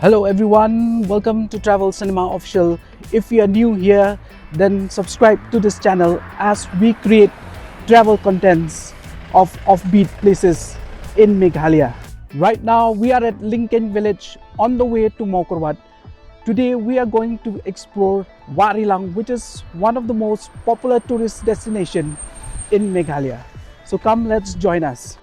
Hello everyone, welcome to Travel Cinema Official. If you are new here, then subscribe to this channel as we create travel contents of offbeat places in Meghalaya. Right now we are at Lincoln village on the way to Mawkyrwat. Today we are going to explore Wahrilang, which is one of the most popular tourist destinations in Meghalaya. So come, let's join us.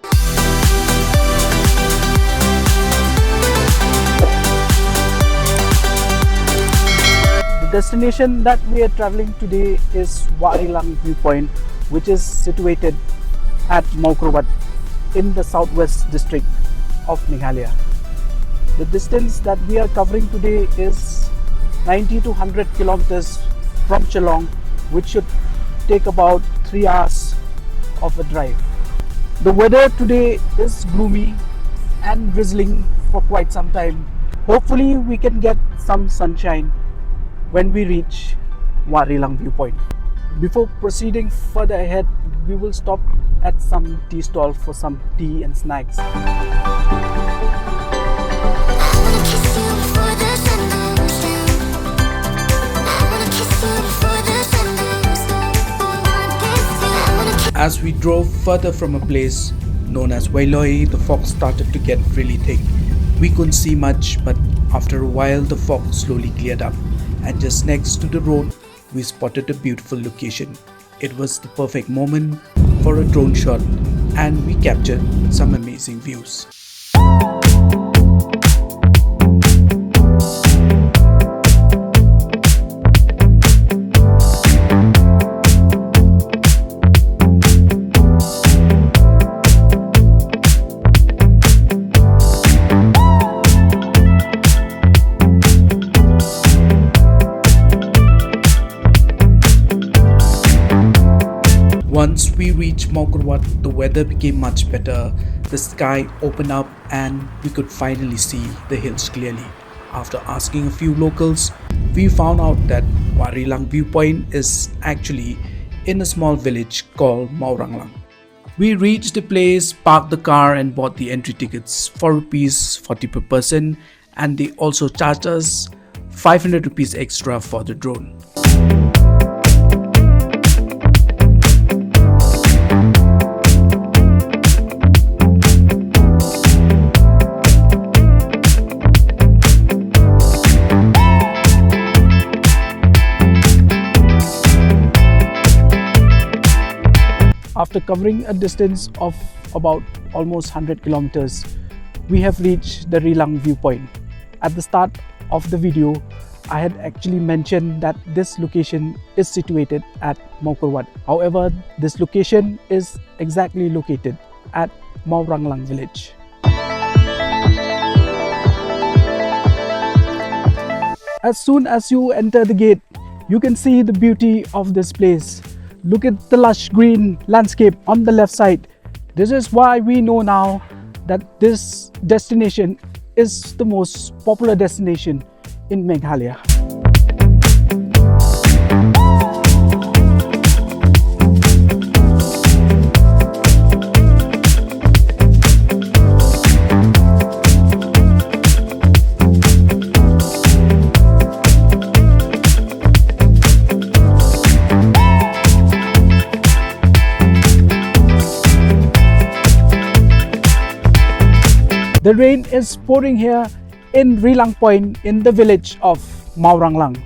The destination that we are traveling today is Wahrilang Viewpoint, which is situated at Mawkyrwat in the southwest district of Meghalaya. The distance that we are covering today is 90 to 100 kilometers from Shillong, which should take about 3 hours of a drive. The weather today is gloomy and drizzling for quite some time. Hopefully we can get some sunshine when we reach Wahrilang Viewpoint. Before proceeding further ahead, we will stop at some tea stall for some tea and snacks. As we drove further from a place known as Wahrilang, the fog started to get really thick. We couldn't see much, but after a while the fog slowly cleared up, and just next to the road we spotted a beautiful location. It was the perfect moment for a drone shot, and we captured some amazing views. Once we reached Mawkyrwat, the weather became much better. The sky opened up and we could finally see the hills clearly. After asking a few locals, we found out that Wahrilang Viewpoint is actually in a small village called Mawranglang. We reached the place, parked the car and bought the entry tickets for ₹40 per person, and they also charged us ₹500 extra for the drone. After covering a distance of about almost 100 kilometers, we have reached the Wahrilang Viewpoint. At the start of the video, I had actually mentioned that this location is situated at Mawkyrwat. However, this location is exactly located at Mawranglang village. As soon as you enter the gate, you can see the beauty of this place. Look at the lush green landscape on the left side. This is why we know now that this destination is the most popular destination in Meghalaya. The rain is pouring here in Wahrilang Point in the village of Mawranglang.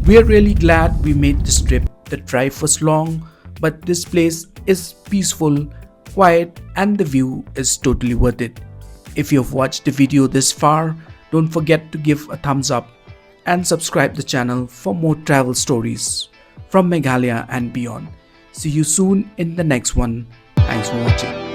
We are really glad we made this trip. The drive was long, but this place is peaceful, quiet, and the view is totally worth it. If you've watched the video this far, don't forget to give a thumbs up and subscribe the channel for more travel stories from Meghalaya and beyond. See you soon in the next one. Thanks for watching.